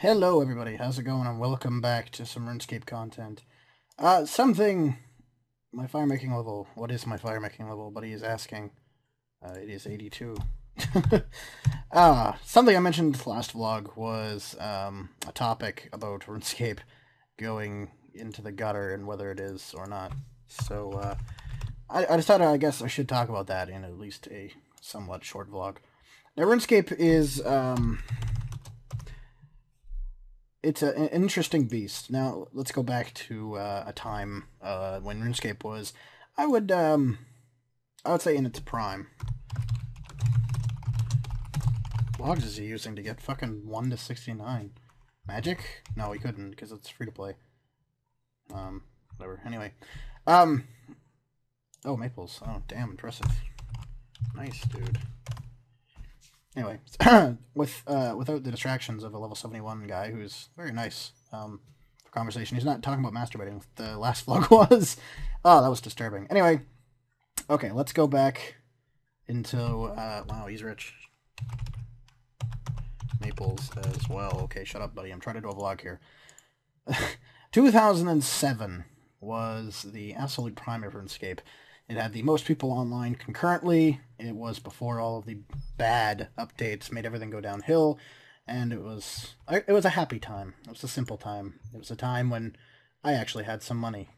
Hello everybody, how's it going and welcome back to some Runescape content. My fire making level, what is my fire making level? Buddy is asking. It is 82. Something I mentioned last vlog was a topic about Runescape going into the gutter and whether it is or not. So I decided I guess I should talk about that in at least a somewhat short vlog. Now Runescape is it's an interesting beast. Now, let's go back to a time when RuneScape was, I would say in its prime. Logs is he using to get fucking 1 to 69? Magic? No, he couldn't, because it's free to play. Whatever. Anyway. Oh, Maples. Oh, damn, impressive. Nice, dude. Anyway, without the distractions of a level 71 guy who's very nice for conversation. He's not talking about masturbating. The last vlog was. Oh, that was disturbing. Anyway, okay, let's go back into... wow, he's rich. Maples as well. Okay, shut up, buddy. I'm trying to do a vlog here. 2007 was the absolute prime of RuneScape. It had the most people online concurrently. It was before all of the bad updates made everything go downhill, and it was a happy time. It was a simple time. It was a time when I actually had some money.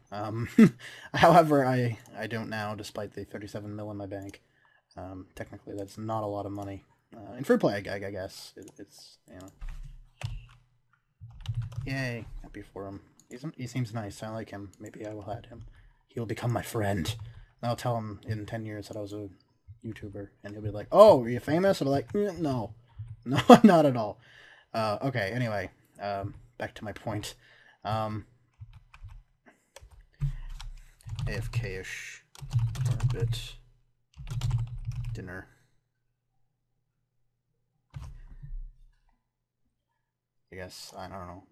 However, I don't now, despite the 37 mil in my bank. Technically, that's not a lot of money. In free play, I guess it's you know. Yay! Happy for him. He seems nice. I like him. Maybe I will add him. He'll become my friend. I'll tell him in 10 years that I was a YouTuber, and he'll be like, "Oh, are you famous?" And I'm like, "No, no, not at all." Okay, anyway, back to my point. AFK-ish for a bit. Dinner. I guess, I don't know.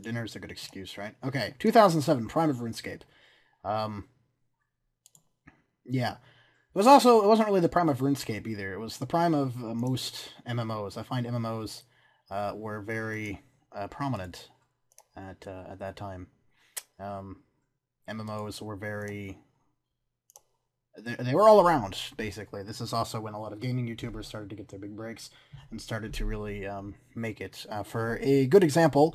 Dinner's a good excuse, right? Okay, 2007, prime of RuneScape. Yeah. It wasn't really the prime of RuneScape either. It was the prime of most MMOs. I find MMOs were very prominent at that time. MMOs were very... They were all around, basically. This is also when a lot of gaming YouTubers started to get their big breaks and started to really make it. For a good example,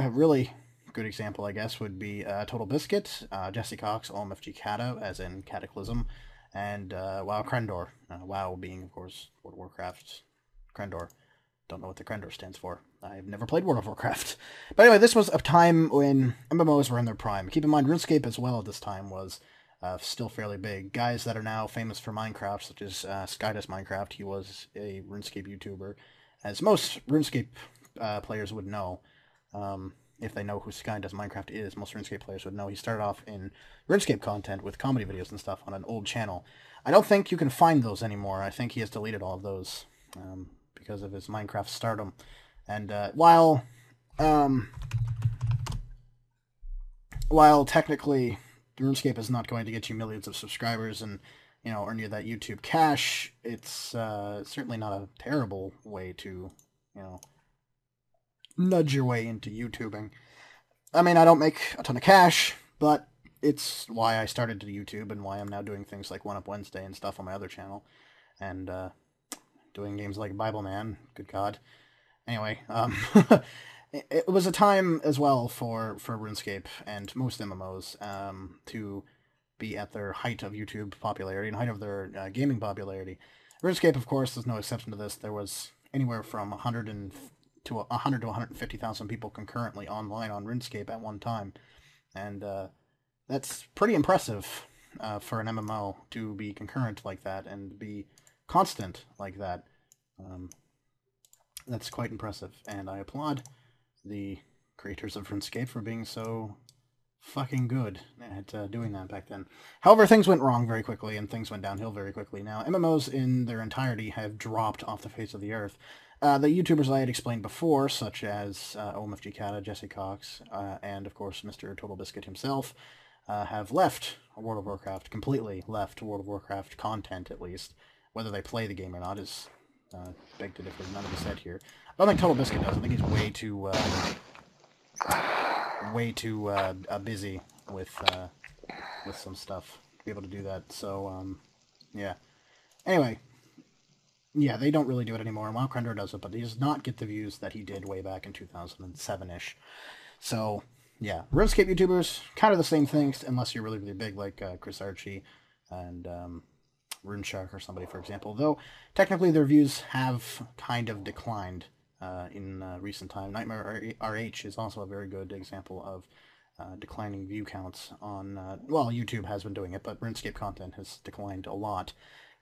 really good example, I guess, would be Total Biscuit, Jesse Cox, OMFG Kata, as in Cataclysm, and WoW Krendor. WoW being, of course, World of Warcraft. Krendor. Don't know what the Krendor stands for. I've never played World of Warcraft. But anyway, this was a time when MMOs were in their prime. Keep in mind, RuneScape as well at this time was still fairly big. Guys that are now famous for Minecraft, such as Skydoes Minecraft, he was a RuneScape YouTuber, as most RuneScape players would know. If they know who Skydoes Minecraft is, most RuneScape players would know. He started off in RuneScape content with comedy videos and stuff on an old channel. I don't think you can find those anymore. I think he has deleted all of those because of his Minecraft stardom. And while technically RuneScape is not going to get you millions of subscribers and, you know, earn you that YouTube cash, it's certainly not a terrible way to, you know, nudge your way into YouTubing. I mean, I don't make a ton of cash, but it's why I started to YouTube and why I'm now doing things like One Up Wednesday and stuff on my other channel, and doing games like Bible Man. Good God. Anyway, it was a time as well for RuneScape and most MMOs to be at their height of YouTube popularity and height of their gaming popularity. RuneScape, of course, is no exception to this. There was anywhere from 100 to 150,000 people concurrently online on RuneScape at one time, and that's pretty impressive for an MMO to be concurrent like that and be constant like that. That's quite impressive, and I applaud the creators of RuneScape for being so fucking good at doing that back then. However, things went wrong very quickly, and things went downhill very quickly. Now, MMOs in their entirety have dropped off the face of the earth. The YouTubers I had explained before, such as OMFG Kata, Jesse Cox, and of course Mr. Total Biscuit himself, have left World of Warcraft, completely left World of Warcraft content at least. Whether they play the game or not is beg to differ. None of the said here. I don't think Total Biscuit does. I think he's way too busy with some stuff to be able to do that. So yeah. Anyway, yeah, they don't really do it anymore. And Wildcrender does it, but he does not get the views that he did way back in 2007-ish. So yeah, RuneScape YouTubers kind of the same things, unless you're really really big like Chris Archie and RuneShark or somebody, for example. Though technically their views have kind of declined in recent time. Nightmare RH is also a very good example of declining view counts on, well, YouTube has been doing it, but RuneScape content has declined a lot,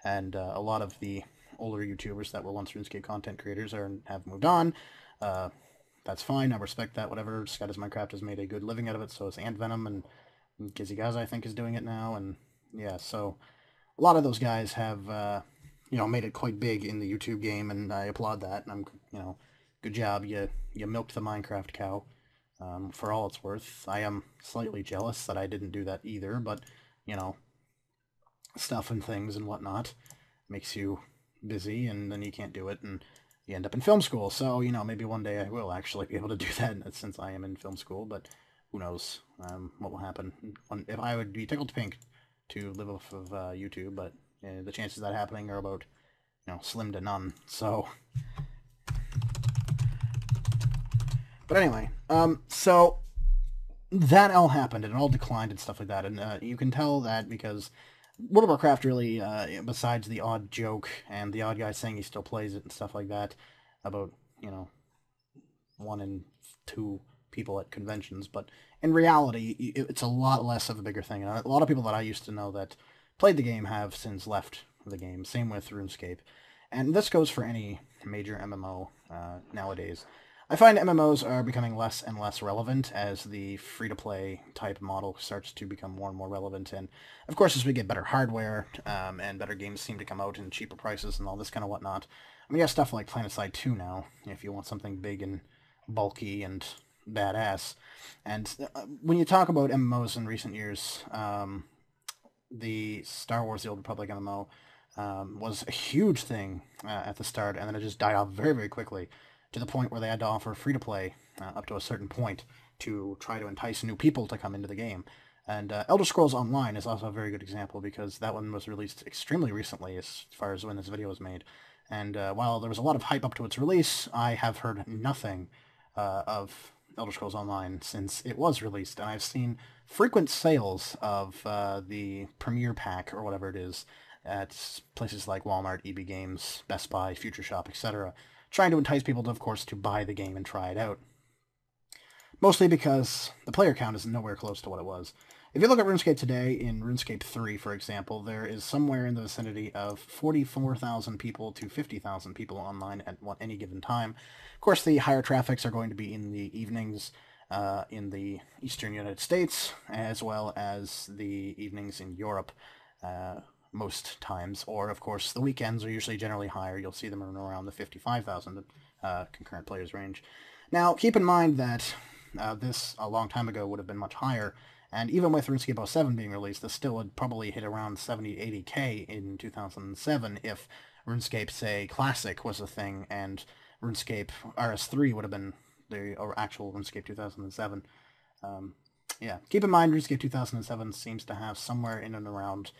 and a lot of the older YouTubers that were once RuneScape content creators have moved on. That's fine, I respect that, whatever. Scott Minecraft has made a good living out of it, so is Ant Venom, and Gizzy Gaza, I think, is doing it now, and yeah, so a lot of those guys have, made it quite big in the YouTube game, and I applaud that, and I'm, good job, you milked the Minecraft cow. For all it's worth. I am slightly jealous that I didn't do that either, but, stuff and things and whatnot makes you busy, and then you can't do it, and you end up in film school. So, maybe one day I will actually be able to do that since I am in film school, but who knows what will happen. If I would be tickled pink to live off of YouTube, but the chances of that happening are about, slim to none, so... But anyway, so that all happened, and it all declined and stuff like that, and you can tell that because World of Warcraft really, besides the odd joke and the odd guy saying he still plays it and stuff like that, about, 1 in 2 people at conventions, but in reality, it's a lot less of a bigger thing, and a lot of people that I used to know that played the game have since left the game, same with RuneScape, and this goes for any major MMO nowadays. I find MMOs are becoming less and less relevant as the free-to-play type model starts to become more and more relevant, and of course as we get better hardware, and better games seem to come out in cheaper prices and all this kind of whatnot. I mean, you have stuff like PlanetSide 2 now, if you want something big and bulky and badass. And when you talk about MMOs in recent years, the Star Wars The Old Republic MMO was a huge thing at the start, and then it just died off very, very quickly, to the point where they had to offer free-to-play up to a certain point to try to entice new people to come into the game. And Elder Scrolls Online is also a very good example, because that one was released extremely recently as far as when this video was made. And while there was a lot of hype up to its release, I have heard nothing of Elder Scrolls Online since it was released. And I've seen frequent sales of the Premier Pack, or whatever it is, at places like Walmart, EB Games, Best Buy, Future Shop, etc., trying to entice people, of course, to buy the game and try it out. Mostly because the player count is nowhere close to what it was. If you look at RuneScape today, in RuneScape 3, for example, there is somewhere in the vicinity of 44,000 people to 50,000 people online at any given time. Of course, the higher traffics are going to be in the evenings in the eastern United States, as well as the evenings in Europe, most times, or of course the weekends are usually generally higher. You'll see them around the 55,000 concurrent players range. Now keep in mind that this a long time ago would have been much higher, and even with RuneScape 07 being released, this still would probably hit around 70-80k in 2007 if RuneScape, say, Classic was a thing, and RuneScape RS3 would have been the actual RuneScape 2007. Yeah, keep in mind RuneScape 2007 seems to have somewhere in and around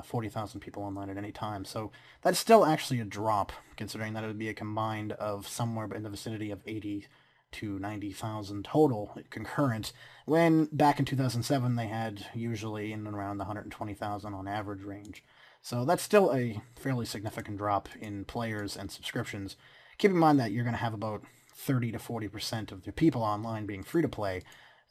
40,000 people online at any time, so that's still actually a drop, considering that it would be a combined of somewhere in the vicinity of 80 to 90,000 total concurrent, when back in 2007 they had usually in and around the 120,000 on average range. So that's still a fairly significant drop in players and subscriptions. Keep in mind that you're going to have about 30 to 40% of the people online being free-to-play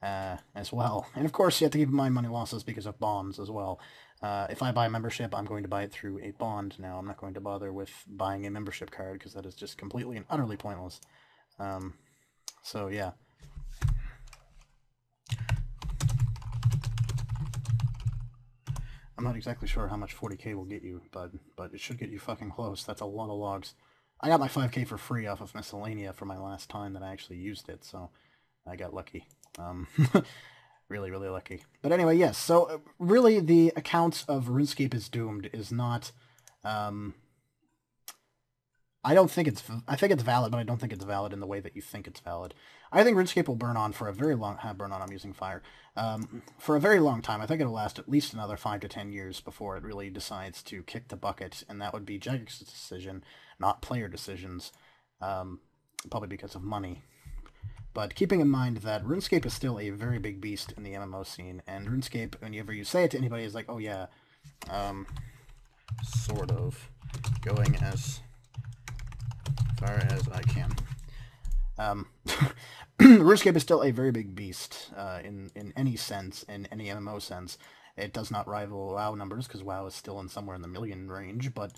as well. And of course you have to keep in mind money losses because of bonds as well. If I buy a membership, I'm going to buy it through a bond now. I'm not going to bother with buying a membership card, because that is just completely and utterly pointless. So yeah. I'm not exactly sure how much 40k will get you, but it should get you fucking close. That's a lot of logs. I got my 5k for free off of Miscellanea for my last time that I actually used it, so I got lucky. Really, really lucky. But anyway, yes, so really the accounts of RuneScape is Doomed is not I don't think it's. I think it's valid, but I don't think it's valid in the way that you think it's valid. I think RuneScape will burn on for a very long. Burn on. I'm using fire. For a very long time. I think it'll last at least another 5 to 10 years before it really decides to kick the bucket, and that would be Jagex's decision, not player decisions. Probably because of money. But keeping in mind that RuneScape is still a very big beast in the MMO scene, and RuneScape, whenever you say it to anybody, is like, oh yeah, sort of going as far as I can. RuneScape is still a very big beast in any sense, in any MMO sense. It does not rival WoW numbers, because WoW is still in somewhere in the million range, but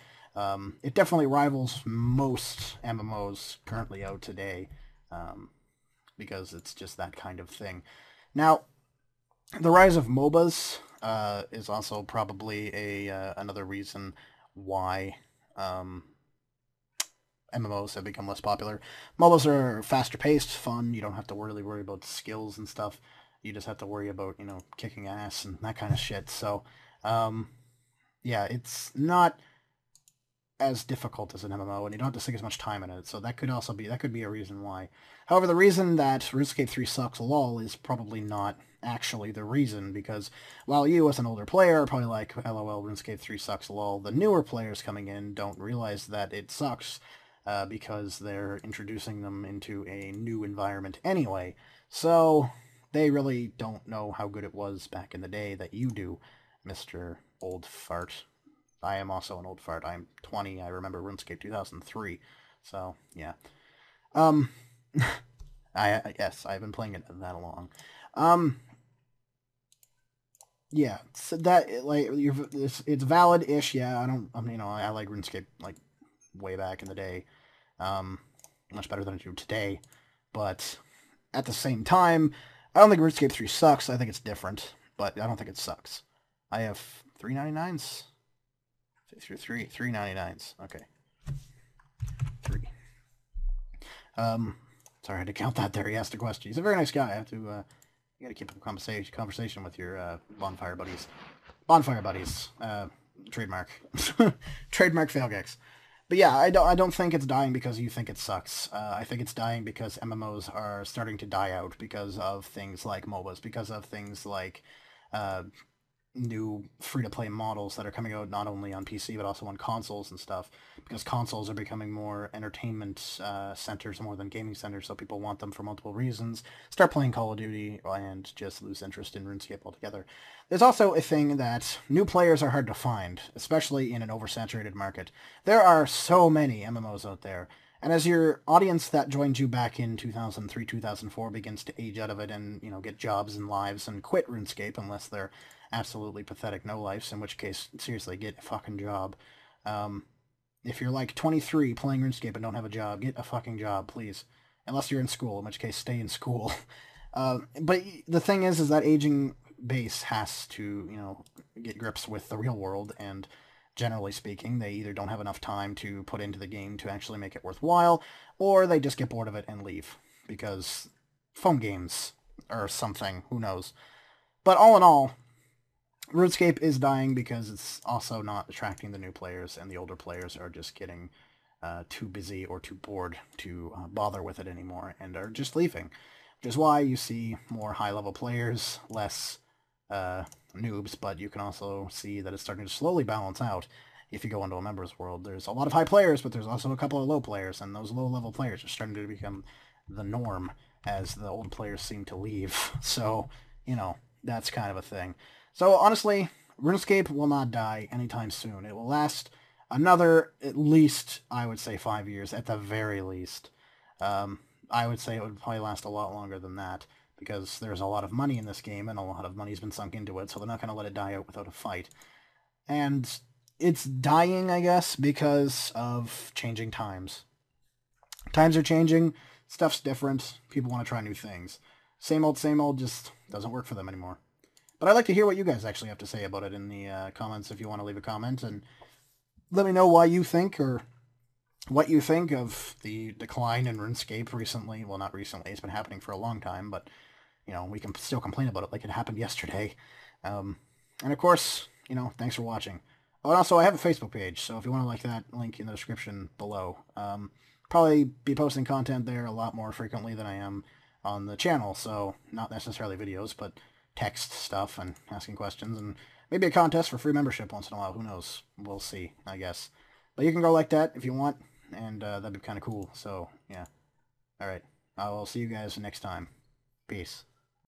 it definitely rivals most MMOs currently out today, because it's just that kind of thing. Now, the rise of MOBAs is also probably another reason why MMOs have become less popular. MOBAs are faster paced, fun. You don't have to really worry about skills and stuff. You just have to worry about, kicking ass and that kind of shit. So, yeah, it's not as difficult as an MMO, and you don't have to sink as much time in it. So that could be a reason why. However, the reason that RuneScape 3 sucks lol is probably not actually the reason, because while you as an older player are probably like, lol, RuneScape 3 sucks lol, the newer players coming in don't realize that it sucks, because they're introducing them into a new environment anyway. So they really don't know how good it was back in the day that you do, Mr. Old Fart. I am also an old fart. I'm 20. I remember RuneScape 2003. So, yeah. Yes, I've been playing it that long. Yeah, so that, like, it's valid-ish. Yeah, I like RuneScape, like, way back in the day. Much better than I do today. But at the same time, I don't think RuneScape 3 sucks. I think it's different, but I don't think it sucks. I have 399s. Through 399s. Okay. 3. Sorry, I had to count that there. He asked a question. He's a very nice guy. I have to, you gotta keep a conversation with your, bonfire buddies. Bonfire buddies. Trademark. Trademark Failgex. But yeah, I don't think it's dying because you think it sucks. I think it's dying because MMOs are starting to die out because of things like MOBAs, because of things like, new free-to-play models that are coming out not only on PC but also on consoles and stuff, because consoles are becoming more entertainment centers more than gaming centers, so people want them for multiple reasons, start playing Call of Duty, and just lose interest in RuneScape altogether. There's also a thing that new players are hard to find, especially in an oversaturated market. There are so many MMOs out there, and as your audience that joined you back in 2003, 2004 begins to age out of it and, get jobs and lives and quit RuneScape, unless they're absolutely pathetic no-lifes, in which case, seriously, get a fucking job. If you're like 23 playing RuneScape and don't have a job, get a fucking job, please. Unless you're in school, in which case, stay in school. But the thing is that aging base has to, get grips with the real world, and generally speaking, they either don't have enough time to put into the game to actually make it worthwhile, or they just get bored of it and leave, because phone games or something, who knows. But all in all, RuneScape is dying because it's also not attracting the new players, and the older players are just getting too busy or too bored to bother with it anymore, and are just leaving. Which is why you see more high-level players, less noobs, but you can also see that it's starting to slowly balance out. If you go into a members world, there's a lot of high players, but there's also a couple of low players, and those low-level players are starting to become the norm as the old players seem to leave. So, that's kind of a thing. So honestly, RuneScape will not die anytime soon. It will last another, at least, I would say 5 years, at the very least. I would say it would probably last a lot longer than that, because there's a lot of money in this game, and a lot of money's been sunk into it, so they're not going to let it die out without a fight. And it's dying, I guess, because of changing times. Times are changing, stuff's different, people want to try new things. Same old just doesn't work for them anymore. But I'd like to hear what you guys actually have to say about it in the comments if you want to leave a comment, and let me know why you think, or what you think of the decline in RuneScape recently. Well, not recently, it's been happening for a long time, but, we can still complain about it like it happened yesterday. And of course, thanks for watching. Oh, and also I have a Facebook page, so if you want to like that, link in the description below. Probably be posting content there a lot more frequently than I am on the channel, so not necessarily videos, but text stuff and asking questions, and maybe a contest for free membership once in a while. Who knows? We'll see, I guess. But you can go like that if you want, and that'd be kind of cool. So, yeah. All right. I will see you guys next time. Peace.